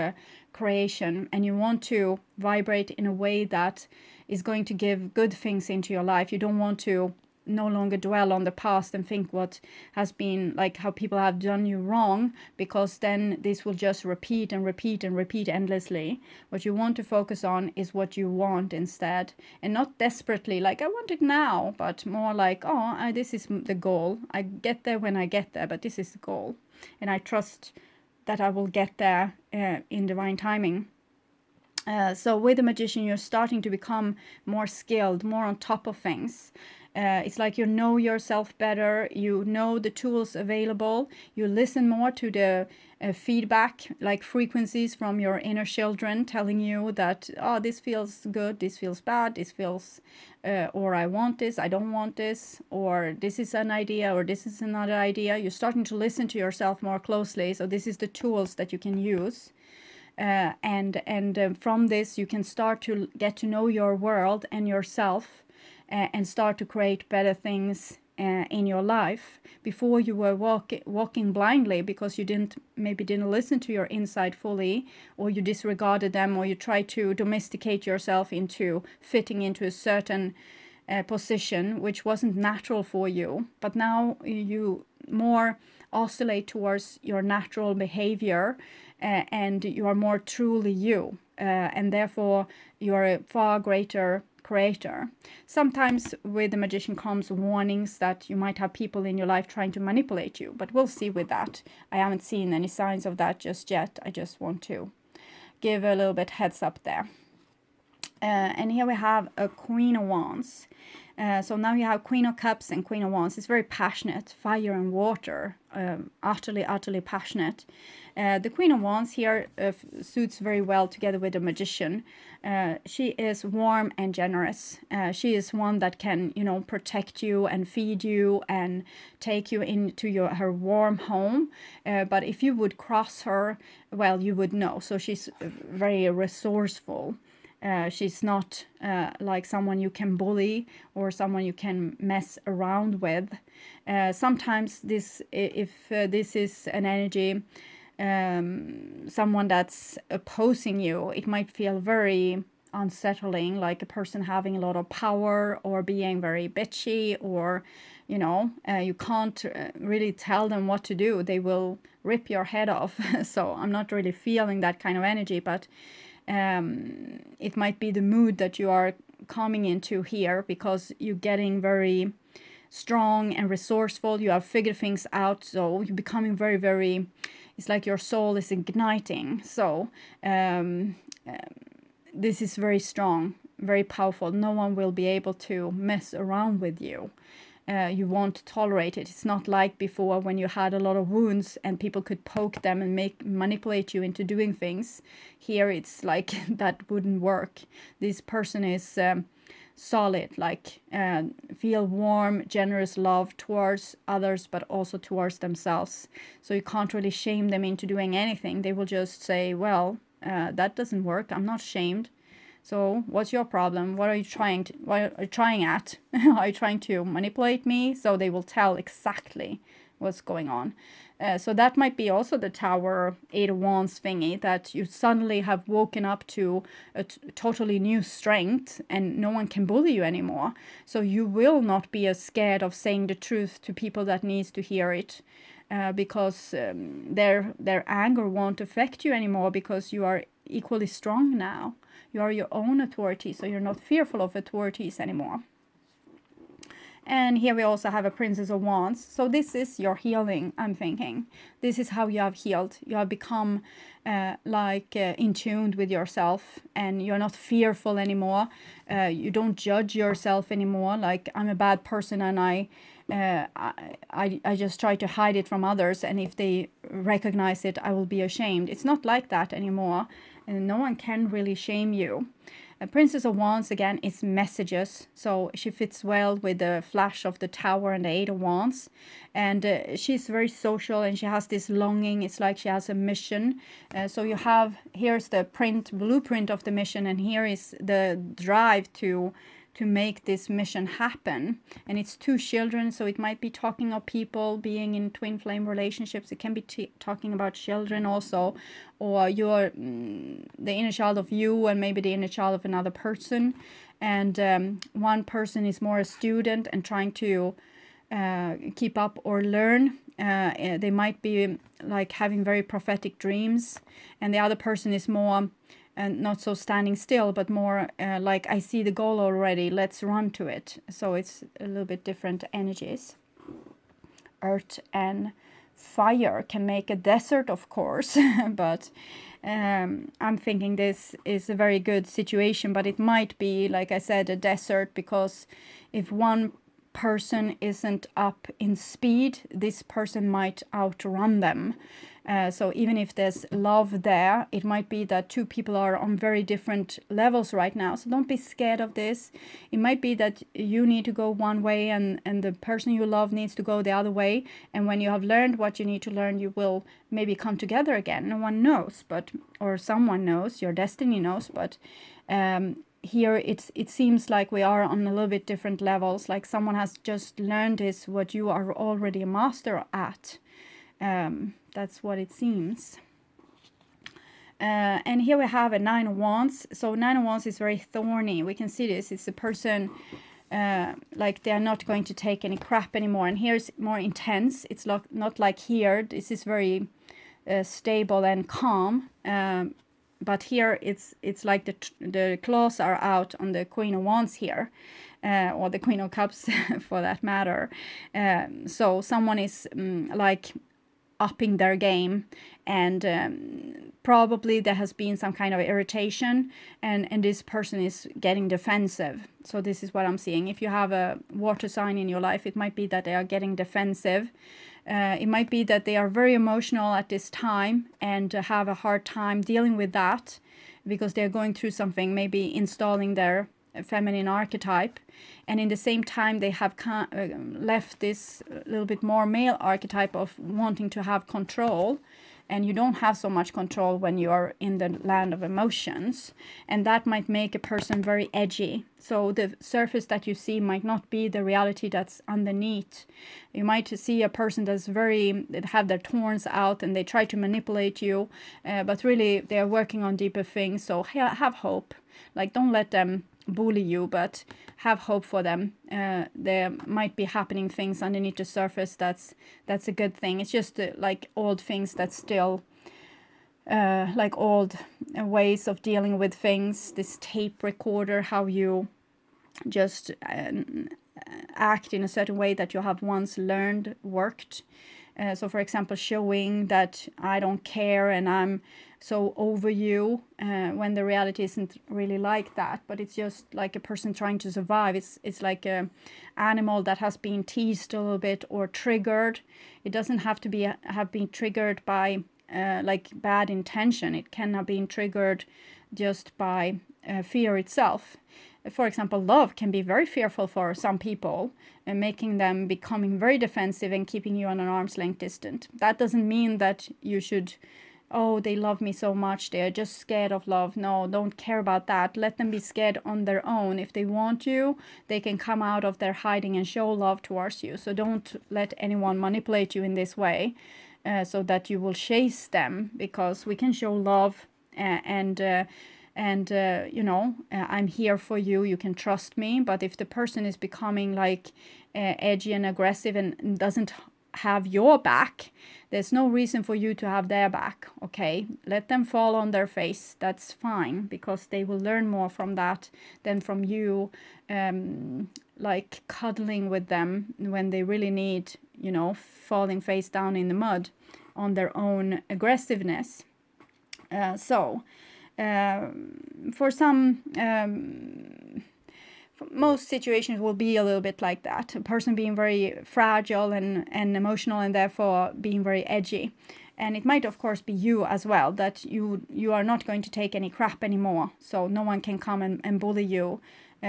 creation, and you want to vibrate in a way that is going to give good things into your life. You don't want to no longer dwell on the past and think what has been, like how people have done you wrong, because then this will just repeat and repeat and repeat endlessly. What you want to focus on is what you want instead, and not desperately like I want it now, but more like, this is the goal. I get there when I get there, but this is the goal, and I trust that I will get there in divine timing. So with the magician, you're starting to become more skilled, more on top of things. It's like you know yourself better, you know the tools available, you listen more to the feedback, like frequencies from your inner children telling you that, this feels good, this feels bad, this feels, or I want this, I don't want this, or this is an idea, or this is another idea. You're starting to listen to yourself more closely, so this is the tools that you can use. And from this you can start to get to know your world and yourself and start to create better things in your life. Before you were walking blindly because you maybe didn't listen to your inside fully, or you disregarded them, or you tried to domesticate yourself into fitting into a certain position which wasn't natural for you. But now you more oscillate towards your natural behavior, and you are more truly you, and therefore you are a far greater creator. Sometimes with the magician comes warnings that you might have people in your life trying to manipulate you, but we'll see with that. I haven't seen any signs of that just yet. I just want to give a little bit heads up there. And here we have a Queen of Wands. So now you have Queen of Cups and Queen of Wands. It's very passionate, fire and water, utterly passionate. The Queen of Wands here suits very well together with the Magician. She is warm and generous. She is one that can, protect you and feed you and take you into her warm home. But if you would cross her, well, you would know. So she's very resourceful. She's not like someone you can bully or someone you can mess around with. Sometimes if this is an energy, someone that's opposing you, it might feel very unsettling, like a person having a lot of power or being very bitchy, or you can't really tell them what to do. They will rip your head off. So I'm not really feeling that kind of energy, but it might be the mood that you are coming into here, because you're getting very strong and resourceful. You have figured things out, so you're becoming very, very, it's like your soul is igniting. So this is very strong, very powerful. No one will be able to mess around with you. You won't tolerate it. It's not like before when you had a lot of wounds and people could poke them and manipulate you into doing things. Here it's like that wouldn't work. This person is solid, like feel warm, generous love towards others, but also towards themselves. So you can't really shame them into doing anything. They will just say, well, that doesn't work. I'm not shamed. So what's your problem? What are you trying at? Are you trying to manipulate me? So they will tell exactly what's going on. So that might be also the Tower 8 of Wands thingy, that you suddenly have woken up to a totally new strength and no one can bully you anymore. So you will not be as scared of saying the truth to people that needs to hear it. Because their anger won't affect you anymore, because you are equally strong now. You are your own authority, so you're not fearful of authorities anymore. And here we also have a Princess of Wands. So this is your healing, I'm thinking. This is how you have healed. You have become in tune with yourself, and you're not fearful anymore. You don't judge yourself anymore, like I'm a bad person and I just try to hide it from others, and if they recognize it, I will be ashamed. It's not like that anymore, and no one can really shame you. A Princess of Wands, again, is messages, so she fits well with the flash of the Tower and the 8 of Wands, and she's very social, and she has this longing. It's like she has a mission. So you have, here's the blueprint of the mission, and here is the drive to make this mission happen. And it's 2 children, so it might be talking of people being in twin flame relationships. It can be talking about children also, or you're the inner child of you and maybe the inner child of another person. And one person is more a student and trying to keep up or learn. They might be like having very prophetic dreams, and the other person is more and not so standing still, but more like, I see the goal already, let's run to it. So it's a little bit different energies. Earth and fire can make a desert, of course, but I'm thinking this is a very good situation, but it might be, like I said, a desert, because if one person isn't up in speed, this person might outrun them. So even if there's love there, it might be that 2 people are on very different levels right now. So don't be scared of this. It might be that you need to go one way and the person you love needs to go the other way. And when you have learned what you need to learn, you will maybe come together again. No one knows, or someone knows, your destiny knows, but here it seems like we are on a little bit different levels, like someone has just learned this what you are already a master at. That's what it seems. And here we have a 9 of Wands. So 9 of Wands is very thorny. We can see this. It's a person like they are not going to take any crap anymore. And here's more intense. It's not like here. This is very stable and calm. But here it's like the claws are out on the Queen of Wands here. Or the Queen of Cups for that matter. So someone is like upping their game, and probably there has been some kind of irritation, and this person is getting defensive. So this is what I'm seeing. If you have a water sign in your life, it might be that they are getting defensive. It might be that they are very emotional at this time and have a hard time dealing with that because they're going through something, maybe installing their feminine archetype, and in the same time they have left this little bit more male archetype of wanting to have control, and you don't have so much control when you are in the land of emotions, and that might make a person very edgy. So the surface that you see might not be the reality that's underneath. You might see a person that's that have their thorns out and they try to manipulate you, but really they are working on deeper things. So have hope. Like, don't let them bully you, but have hope for them. There might be happening things underneath the surface that's a good thing. It's just like old things that still like old ways of dealing with things. This tape recorder, how you just act in a certain way that you have once learned worked. So for example, showing that I don't care and I'm so over you, when the reality isn't really like that, but it's just like a person trying to survive. It's like a animal that has been teased a little bit or triggered. It doesn't have to have been triggered by like bad intention. It can have been triggered just by fear itself. For example, love can be very fearful for some people, and making them becoming very defensive and keeping you on an arm's length distant. That doesn't mean that you should, oh, they love me so much, they're just scared of love. No, don't care about that. Let them be scared on their own. If they want you, they can come out of their hiding and show love towards you. So don't let anyone manipulate you in this way, so that you will chase them, because we can show love and you know, I'm here for you, you can trust me. But if the person is becoming like edgy and aggressive and doesn't have your back, there's no reason for you to have their back. Okay, let them fall on their face. That's fine, because they will learn more from that than from you like cuddling with them when they really need, you know, falling face down in the mud on their own aggressiveness. For some, most situations will be a little bit like that. A person being very fragile and emotional, and therefore being very edgy. And it might, of course, be you as well, that you are not going to take any crap anymore. So no one can come and bully you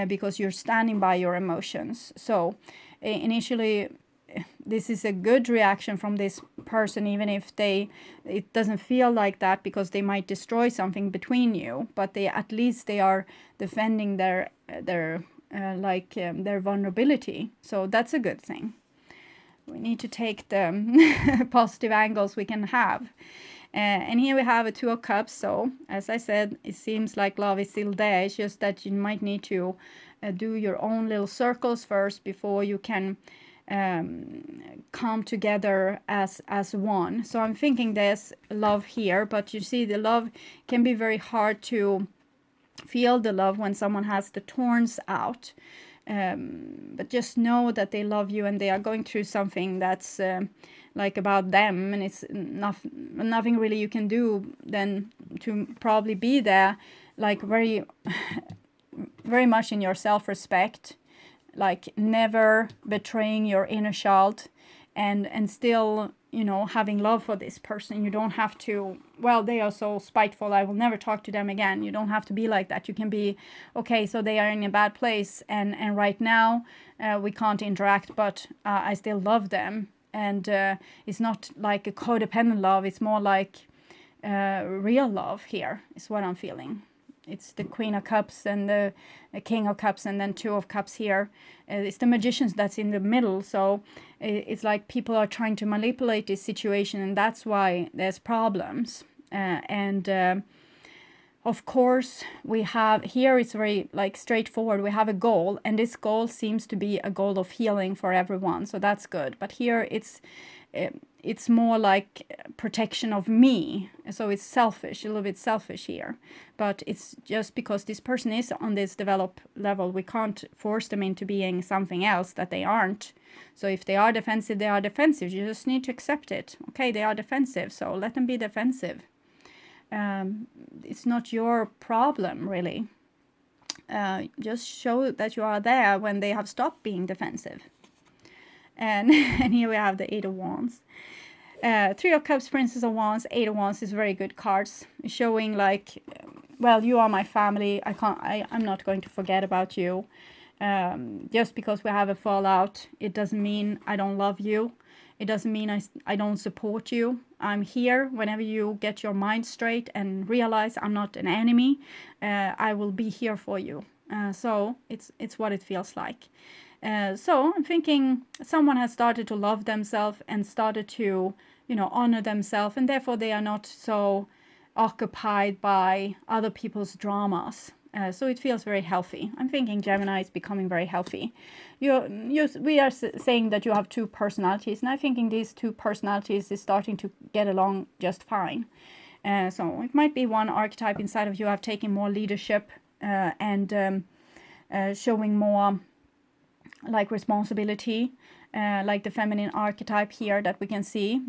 because you're standing by your emotions. So initially, this is a good reaction from this person, even if it doesn't feel like that, because they might destroy something between you, but at least they are defending their vulnerability. So that's a good thing. We need to take the positive angles we can have. And here we have a 2 of Cups. So as I said, it seems like love is still there. It's just that you might need to do your own little circles first before you can come together as one. So I'm thinking there's love here, but you see, the love can be very hard to feel the love when someone has the thorns out. But just know that they love you, and they are going through something that's like about them, and it's nothing really you can do than to probably be there, like very very much in your self-respect, like never betraying your inner child, and still, you know, having love for this person. You don't have to, well, they are so spiteful, I will never talk to them again. You don't have to be like that. You can be, okay, so they are in a bad place, and right now we can't interact, but I still love them. And it's not like a codependent love, it's more like real love here, is what I'm feeling. it's the Queen of Cups and the King of Cups, and then Two of Cups here. It's the Magicians that's in the middle. So it's like people are trying to manipulate this situation, and that's why there's problems. Of course, we have here, it's very like straightforward. We have a goal, and this goal seems to be a goal of healing for everyone. So that's good. But here it's more like protection of me. So it's selfish, a little bit selfish here. But it's just because this person is on this developed level, we can't force them into being something else that they aren't. So if they are defensive, they are defensive. You just need to accept it. Okay, they are defensive, so let them be defensive. It's not your problem, really. Just show that you are there when they have stopped being defensive. And here we have the Eight of Wands. Three of Cups, Princess of Wands, Eight of Wands is very good cards, showing like, well, you are my family. I'm not going to forget about you. Just because we have a fallout, it doesn't mean I don't love you. It doesn't mean I don't support you. I'm here whenever you get your mind straight and realize I'm not an enemy. I will be here for you. So it's what it feels like. So I'm thinking someone has started to love themselves and started to, honor themselves, and therefore they are not so occupied by other people's dramas. So it feels very healthy. I'm thinking Gemini is becoming very healthy. We are saying that you have two personalities, and I'm thinking these two personalities is starting to get along just fine. So it might be one archetype inside of you have taken more leadership and showing more like responsibility, like the feminine archetype here that we can see.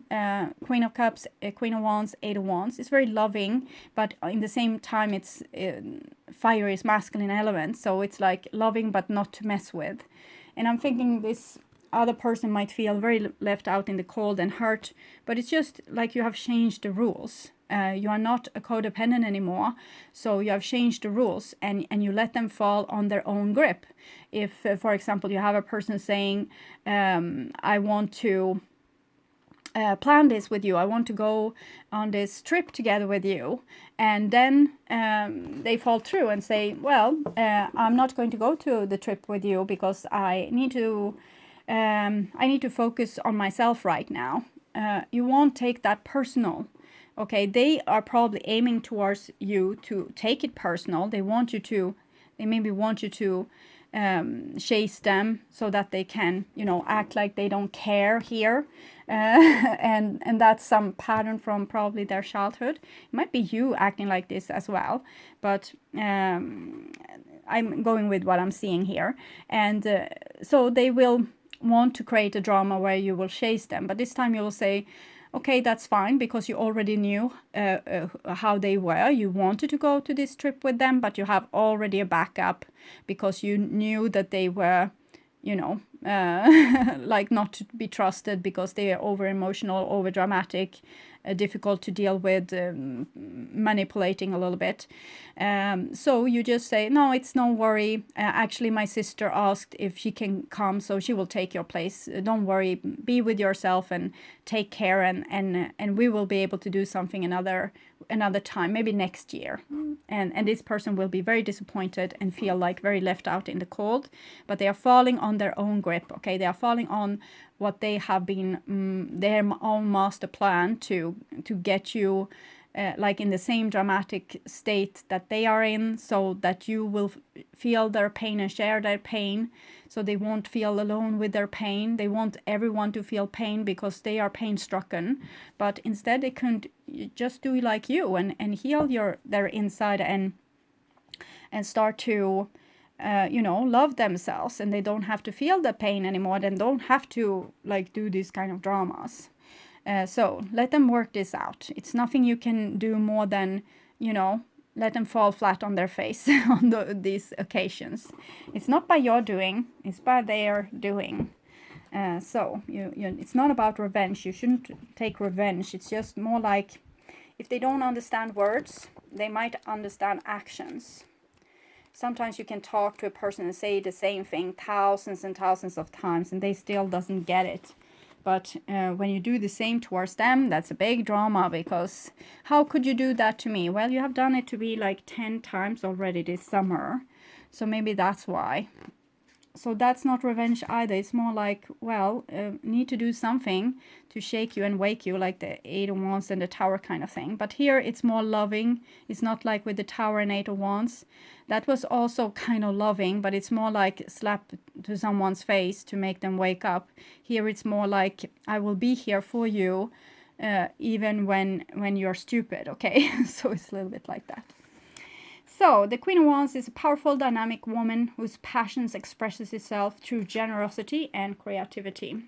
Queen of Cups, Queen of Wands, Eight of Wands. It's very loving, but in the same time it's fire is masculine element, so it's like loving but not to mess with. And I'm thinking this other person might feel very left out in the cold and hurt, but it's just like you have changed the rules. You are not a codependent anymore, so you have changed the rules and you let them fall on their own grip. If, for example, you have a person saying, I want to plan this with you, I want to go on this trip together with you, and then they fall through and say, well, I'm not going to go to the trip with you because I need to focus on myself right now. You won't take that personal. Okay, they are probably aiming towards you to take it personal. They maybe want you to chase them so that they can, act like they don't care here. And that's some pattern from probably their childhood. It might be you acting like this as well, but I'm going with what I'm seeing here. And so they will want to create a drama where you will chase them, but this time you will say, okay, that's fine, because you already knew how they were. You wanted to go to this trip with them, but you have already a backup because you knew that they were, like not to be trusted because they are over emotional, over dramatic, difficult to deal with, manipulating a little bit. So you just say, no, it's no worry. Actually, my sister asked if she can come, so she will take your place. Don't worry. Be with yourself and take care, and we will be able to do something another time, maybe next year. And this person will be very disappointed and feel like very left out in the cold, but they are falling on their own grip. Okay, they are falling on what they have been, their own master plan to get you like in the same dramatic state that they are in, so that you will feel their pain and share their pain, so they won't feel alone with their pain. They want everyone to feel pain because they are pain stricken, but instead they couldn't just do like you and heal their inside and start to love themselves, and they don't have to feel the pain anymore, and don't have to like do these kind of dramas. So let them work this out. It's nothing you can do more than, let them fall flat on their face on these occasions. It's not by your doing, it's by their doing. So it's not about revenge. You shouldn't take revenge. It's just more like, if they don't understand words, they might understand actions. Sometimes you can talk to a person and say the same thing thousands and thousands of times, and they still doesn't get it. But when you do the same towards them, that's a big drama, because how could you do that to me? Well, you have done it to me like 10 times already this summer. So maybe that's why. So that's not revenge either. It's more like, well, need to do something to shake you and wake you, like the Eight of Wands and the Tower kind of thing. But here it's more loving. It's not like with the Tower and Eight of Wands. That was also kind of loving, but it's more like slap to someone's face to make them wake up. Here it's more like, I will be here for you, even when you're stupid, okay? So it's a little bit like that. So, the Queen of Wands is a powerful, dynamic woman whose passions expresses itself through generosity and creativity.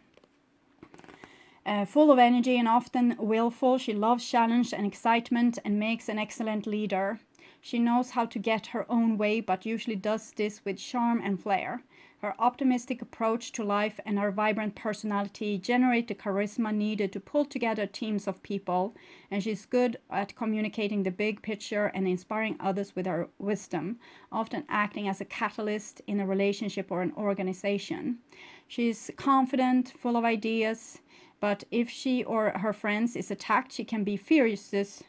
Full of energy and often willful, she loves challenge and excitement and makes an excellent leader. She knows how to get her own way, but usually does this with charm and flair. Her optimistic approach to life and her vibrant personality generate the charisma needed to pull together teams of people, and she's good at communicating the big picture and inspiring others with her wisdom, often acting as a catalyst in a relationship or an organization. She's confident, full of ideas, but if she or her friends is attacked, she can be furious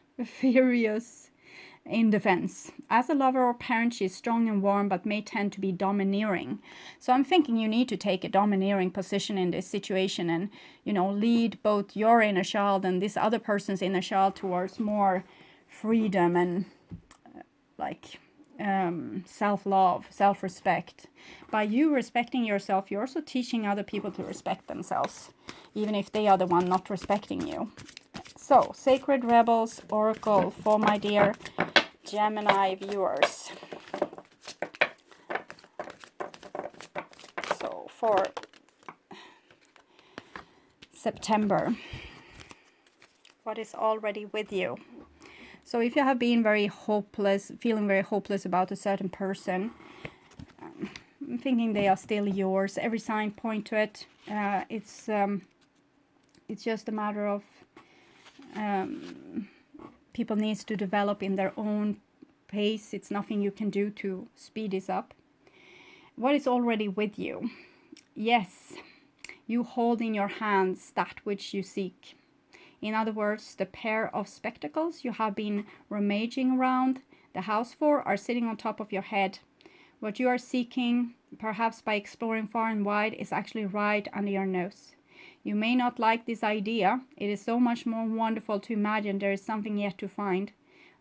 in defense. As a lover or parent, she is strong and warm, but may tend to be domineering. So I'm thinking you need to take a domineering position in this situation and, lead both your inner child and this other person's inner child towards more freedom and self-love, self-respect. By you respecting yourself, you're also teaching other people to respect themselves, even if they are the one not respecting you. So, Sacred Rebels Oracle for my dear Gemini viewers. So, for September, what is already with you? So, if you have been very hopeless, feeling very hopeless about a certain person, I'm thinking they are still yours. Every sign point to it. It's just a matter of people needs to develop in their own pace. It's nothing you can do to speed this up. What is already with you? Yes, you hold in your hands that which you seek. In other words, the pair of spectacles you have been rummaging around the house for are sitting on top of your head. What you are seeking, perhaps by exploring far and wide, is actually right under your nose. You may not like this idea. It is so much more wonderful to imagine there is something yet to find.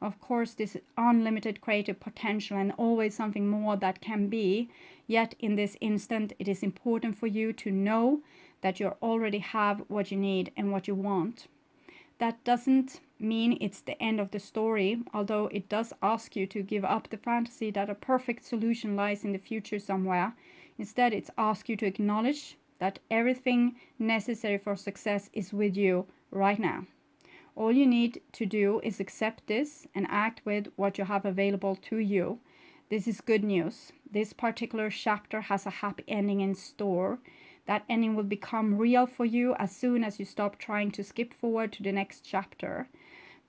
Of course, this unlimited creative potential and always something more that can be. Yet in this instant, it is important for you to know that you already have what you need and what you want. That doesn't mean it's the end of the story, although it does ask you to give up the fantasy that a perfect solution lies in the future somewhere. Instead, it's asked you to acknowledge that everything necessary for success is with you right now. All you need to do is accept this and act with what you have available to you. This is good news. This particular chapter has a happy ending in store. That ending will become real for you as soon as you stop trying to skip forward to the next chapter.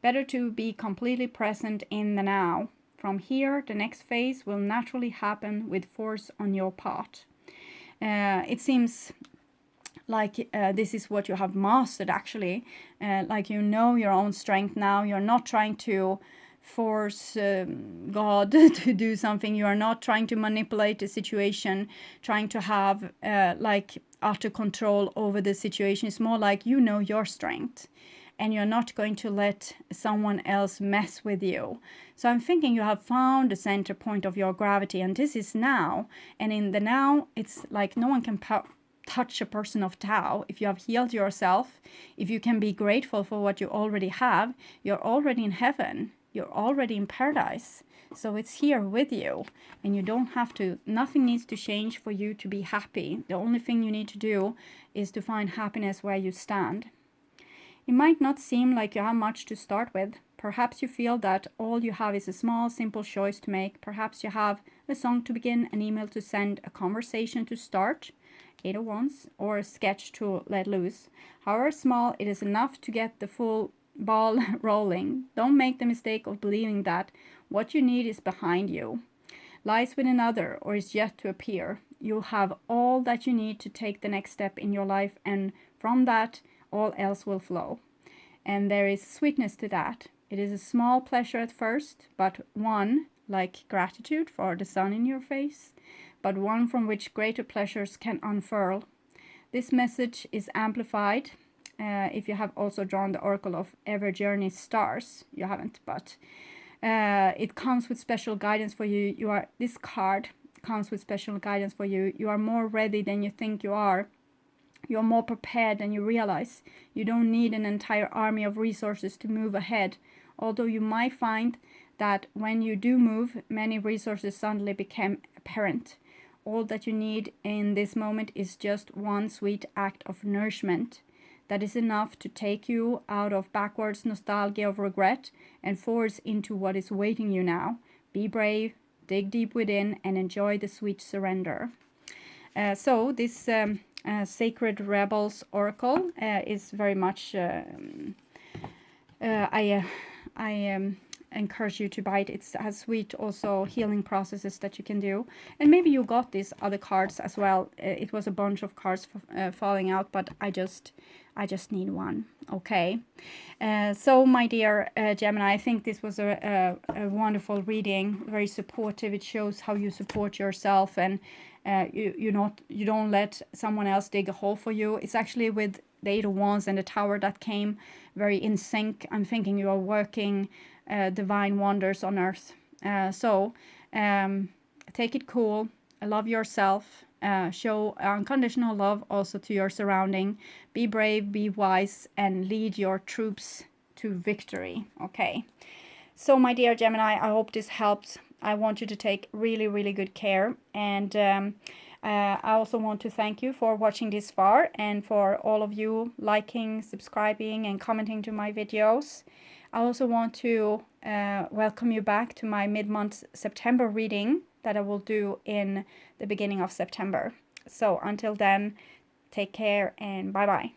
Better to be completely present in the now. From here, the next phase will naturally happen with force on your part. It seems like this is what you have mastered, actually. Like you know your own strength now. You're not trying to force God to do something. You are not trying to manipulate the situation, trying to have utter control over the situation. It's more like you know your strength and you're not going to let someone else mess with you. So I'm thinking you have found the center point of your gravity, and this is now. And in the now, it's like no one can touch a person of Tao. If you have healed yourself, if you can be grateful for what you already have, you're already in heaven. You're already in paradise. So it's here with you. And you don't have to, nothing needs to change for you to be happy. The only thing you need to do is to find happiness where you stand. It might not seem like you have much to start with. Perhaps you feel that all you have is a small, simple choice to make. Perhaps you have a song to begin, an email to send, a conversation to start, 8 of Wands, or a sketch to let loose. However small, it is enough to get the full ball rolling. Don't make the mistake of believing that what you need is behind you, lies with another, or is yet to appear. You'll have all that you need to take the next step in your life and From that, all else will flow. And there is sweetness to that. It is a small pleasure at first, but one like gratitude for the sun in your face, but one from which greater pleasures can unfurl. This message is amplified if you have also drawn the Oracle of Ever Journey Stars. You haven't, but it comes with special guidance for you. This card comes with special guidance for you. You are more ready than you think you are. You're more prepared than you realize. You don't need an entire army of resources to move ahead, although you might find that when you do move, many resources suddenly become apparent. All that you need in this moment is just one sweet act of nourishment. That is enough to take you out of backwards nostalgia of regret and forwards into what is waiting you now. Be brave, dig deep within, and enjoy the sweet surrender. So this Sacred Rebels Oracle is very much... I encourage you to buy it. It has sweet also healing processes that you can do. And maybe you got these other cards as well. It was a bunch of cards falling out, but I just need one. Okay. So my dear Gemini, I think this was a wonderful reading, very supportive. It shows how you support yourself, and you don't let someone else dig a hole for you. It's actually with the Eight of Wands and the Tower that came very in sync. I'm thinking you are working divine wonders on earth. So take it cool, love yourself, show unconditional love also to your surrounding. Be brave, be wise, and lead your troops to victory. Okay. So my dear Gemini, I hope this helps. I want you to take really, really good care. And I also want to thank you for watching this far, and for all of you liking, subscribing, and commenting to my videos. I also want to welcome you back to my mid-month September reading that I will do in the beginning of September. So until then, take care and bye-bye.